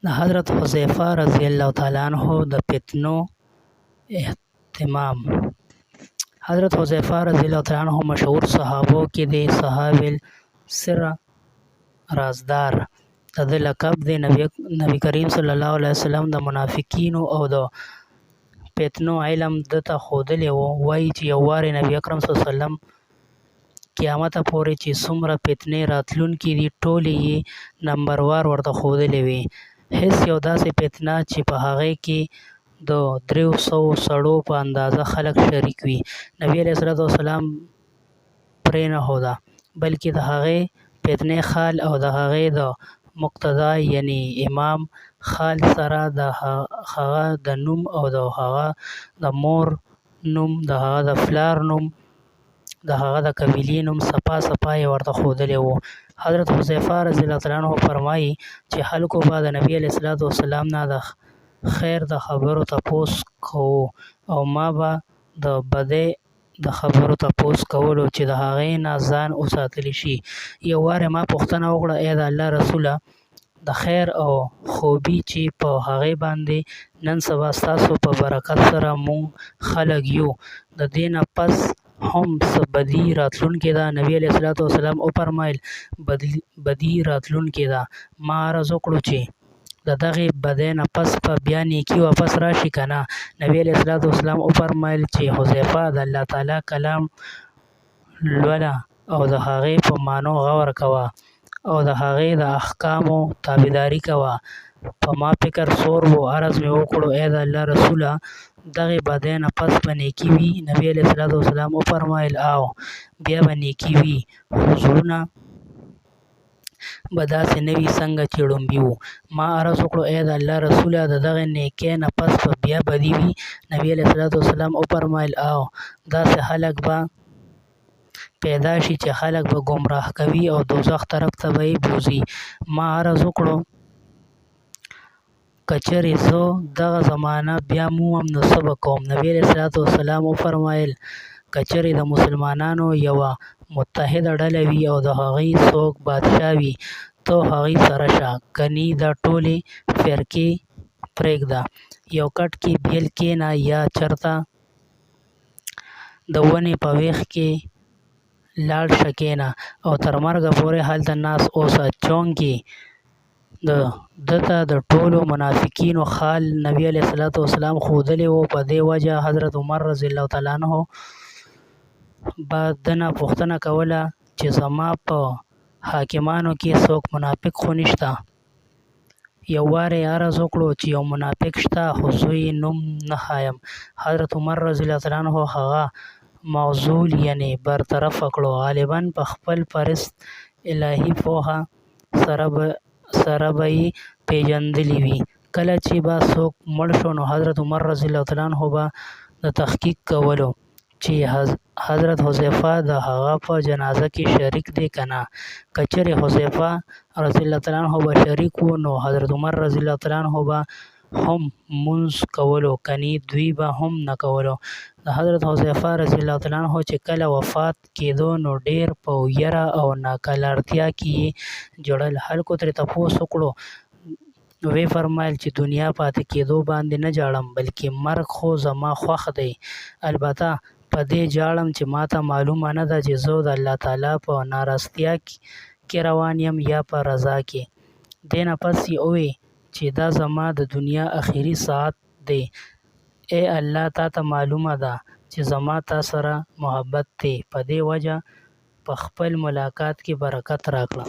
د حضرت حذیفه رضی الله تعالی عنہ د فتنو اهتمام. حضرت حذیفه رضی الله تعالی عنہ مشهور صحابو کې دی، صحاب السر رازدار. د ده لقب دی نبی کریم صلی الله علیه وسلم د منافقینو او د فتنو علم ده ته ښودلی و. وایي چې یو وارې نبی اکرم صلی الله علیه وسلم قیامته پورې چې څومره فتنې راتلونکي دي ټولې یې نمبروار ورته ښودلې وې. هېڅ یو داسې فتنه چې په هغې کې د 300 سړو په اندازه خلک شریک وي نبي علیه الصلاة والسلام پرې نه ښوده، بلکې د هغې فتنې خال او د هغې د مقتدا یعنی امام خال سره د هغه د نوم او د هغه د مور نوم، د هغه د پلار نوم، د هغه د قبیلې نوم صفا صفا یې ورته ښودلی و. حضرت حذیفه رضی الله تعالی عنہ فرمایي چې خلکو به د نبي علیه الصلاة والسلام نه د خیر د خبرو تپوس کوو او ما به د بدۍ د خبرو تپوس کولو چې د هغې نه ځان وساتلی شي. یو وارې ما پوښتنه وکړه: ای د الله رسوله، د خیر او خوبي چې په هغې باندې نن سبا ستاسو په برکت سره مونږ خلک یو، د دې نه پس هم څه بدي راتلونکې ده؟ نبي علیه الصلاة والسلام وفرمایل: بدي راتلونکې ده. ما عرض وکړو چې د دغې بدۍ نه پس به بیا نیکي واپس راشي که نه؟ نبي علیه الصلاة والسلام وفرمایل چې حذیفه، د الله تعالی کلام لوله او د هغې په معنو غور کوه او د هغې د احکامو تابعداري کوه. په ما فکر سور و. عرض مې وکړو: ای د الله رسوله، دغې بدۍ نه پس به نیکي وي؟ نبي علیه الصلاة والسلام وفرمایل: او بیا به نیکي وي، خو زړونه به داسې نه وي څنګه چې ړومبي وو. ما عرض وکړو: ای د الله رسوله، د دغې نیکۍ نه پس به بیا بدي وي؟ نبي علیه الصلاة والسلام وفرمایل: او داسې خلک به پیدا شي چې خلک به ګمراه کوي او دوزخ طرف ته به یې بوځي. ما عرض وکړو: که چېرې زه دغه زمانه بیا مومم نو څه به کوم؟ نبي علیه الصلاة والسلام وفرمایل: که چېرې د مسلمانانو یوه متحده ډله وي او د هغوی څوک بادشاه وي، ته هغوی سره شه، کني دا ټولې فرقې پرېږده، یو کټ کې بیل کښېنه یا چېرته د ونې په ویښ کې لاړ شه کښېنه او تر مرګه پورې هلته ناست اوسه. چونکې ده ته د ټولو منافقینو خال نبي علیه الصلاة والسلام ښودلی و. په دې وجه حضرت عمر رضی الله تعالی عنہ به ده نه پوښتنه کوله چې زما په حاکمانو کې څوک منافق خو نشته؟ یو وارې عرض وکړو چې یو منافق شته، خو زه یې نوم نه ښایم. حضرت عمر رضی الله تعالی عنہ هغه معزول یعنی برطرفه کړو. غالباً په خپل پرست الهي پوهه سره به یې پېژندلی وي. کله چې به څوک مړ شو نو حضرت عمر رضی الله تعالی عنہ به د تحقیق کولو چې حضرت حذیفه د هغه په جنازه کې شریک دی که نه. که چېرې حذیفه رضی الله تعالی عنہ به شریک و نو حضرت عمر رضی الله تعالی عنہ به هم مونځ کولو، کني دوی به هم نه کولو. د حضرت حذیفه رضی الله تعالی عنہ چې کله وفات کېدو نو ډېر په ویره او ناکلارتیا کې یې ژړل. خلکو ترې تپوس وکړو نو ویې فرمایل چې دنیا پاتې کېدو باندې نه ژاړم، بلکې مرګ خو زما خوښ دی. البته په دې ژاړم چې ماته معلومه نه ده چې زه د الله تعالی په ناراستیا کې روان یم یا په رضا کې. دې نه پس یې وویل چې دا زما د دنیا اخري ساعت دی. ای الله، تا ته معلومه ده چې زما تا سره محبت دی، په دې وجه په خپل ملاقات کې برکت راکړه.